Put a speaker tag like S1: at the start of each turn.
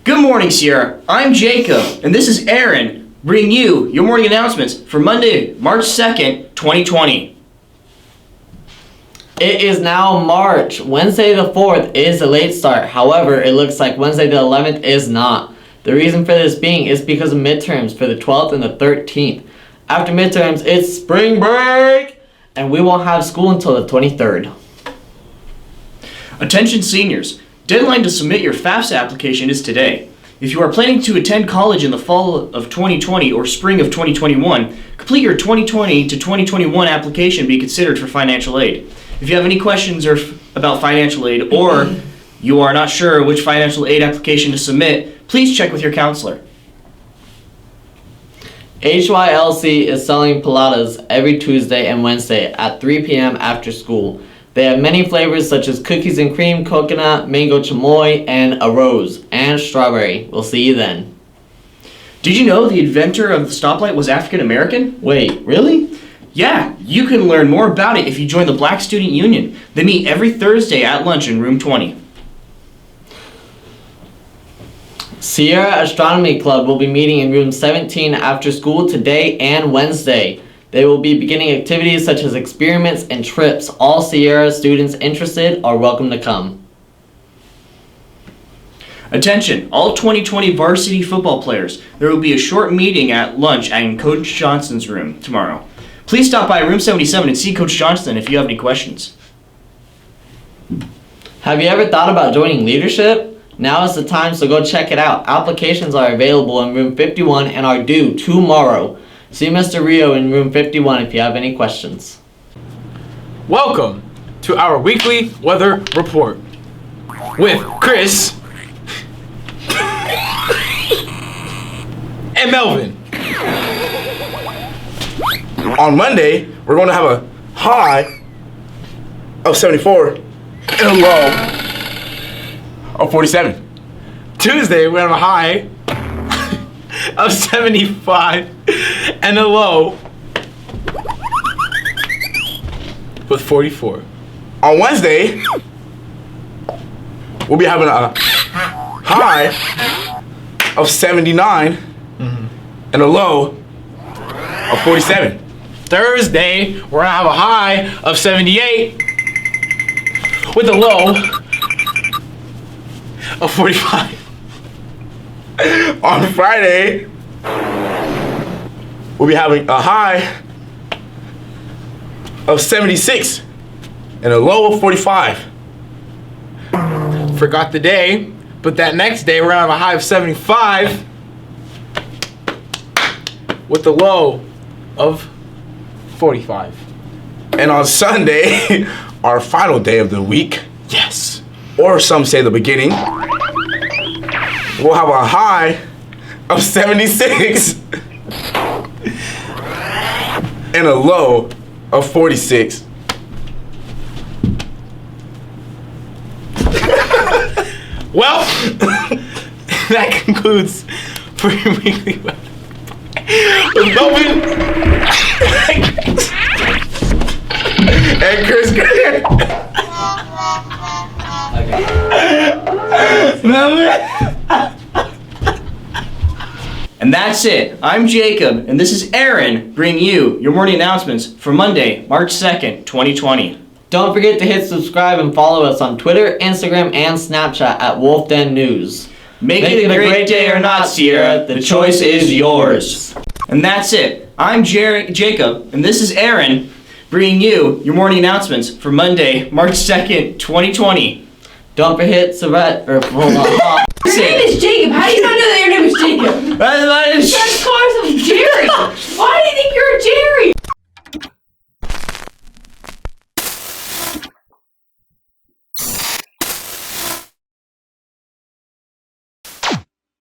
S1: Good morning, Sierra. I'm Jacob, and this is Aaron, bringing you your morning announcements for Monday, March 2nd, 2020.
S2: It is now March. Wednesday the 4th is a late start. However, it looks like Wednesday the 11th is not. The reason for this being is because of midterms for the 12th and the 13th. After midterms, it's spring break, and we won't have school until the 23rd.
S1: Attention seniors, deadline to submit your FAFSA application is today. If you are planning to attend college in the fall of 2020 or spring of 2021, complete your 2020 to 2021 application and be considered for financial aid. If you have any questions about financial aid or you are not sure which financial aid application to submit, please check with your counselor.
S2: HYLC is selling pilates every Tuesday and Wednesday at 3 p.m. after school. They have many flavors such as cookies and cream, coconut, mango chamoy, and a rose, and strawberry. We'll see you then.
S1: Did you know the inventor of the stoplight was African American?
S2: Wait, really?
S1: Yeah, you can learn more about it if you join the Black Student Union. They meet every Thursday at lunch in room 20.
S2: Sierra Astronomy Club will be meeting in room 17 after school today and Wednesday. They will be beginning activities such as experiments and trips. All Sierra students interested are welcome to come.
S1: Attention, all 2020 varsity football players. There will be a short meeting at lunch in Coach Johnston's room tomorrow. Please stop by room 77 and see Coach Johnston if you have any questions.
S2: Have you ever thought about joining leadership? Now is the time, so go check it out. Applications are available in room 51 and are due tomorrow. See Mr. Rio in room 51 if you have any questions.
S3: Welcome to our weekly weather report with Chris and Melvin.
S4: On Monday, we're going to have a high of 74 and a low of 47.
S3: Tuesday, we have a high of 75 and a low with 44.
S4: On Wednesday, we'll be having a high of 79 and a low of 47.
S3: Thursday, we're gonna have a high of 78 with a low of 45.
S4: On Friday, we'll be having a high of 76 and a low of 45.
S3: Forgot the day, but that next day we're gonna have a high of 75 with a low of 45.
S4: And on Sunday, our final day of the week,
S3: Yes.
S4: or some say the beginning, we'll have a high of 76 and a low of 46.
S3: Well, that concludes for your weekly weather. With Melvin
S4: And Chris Grant.
S1: And that's it. I'm Jacob, and this is Aaron, bringing you your morning announcements for Monday, March 2nd, 2020.
S2: Don't forget to hit subscribe and follow us on Twitter, Instagram, and Snapchat at Wolf Den News.
S1: Make it a great day or not, Sierra. The choice is yours. And that's it. I'm Jacob, and this is Aaron, bringing you your morning announcements for Monday, March 2nd, 2020.
S2: Don't forget to
S1: Your
S5: name is Jacob. How do you not know that your name is Jacob?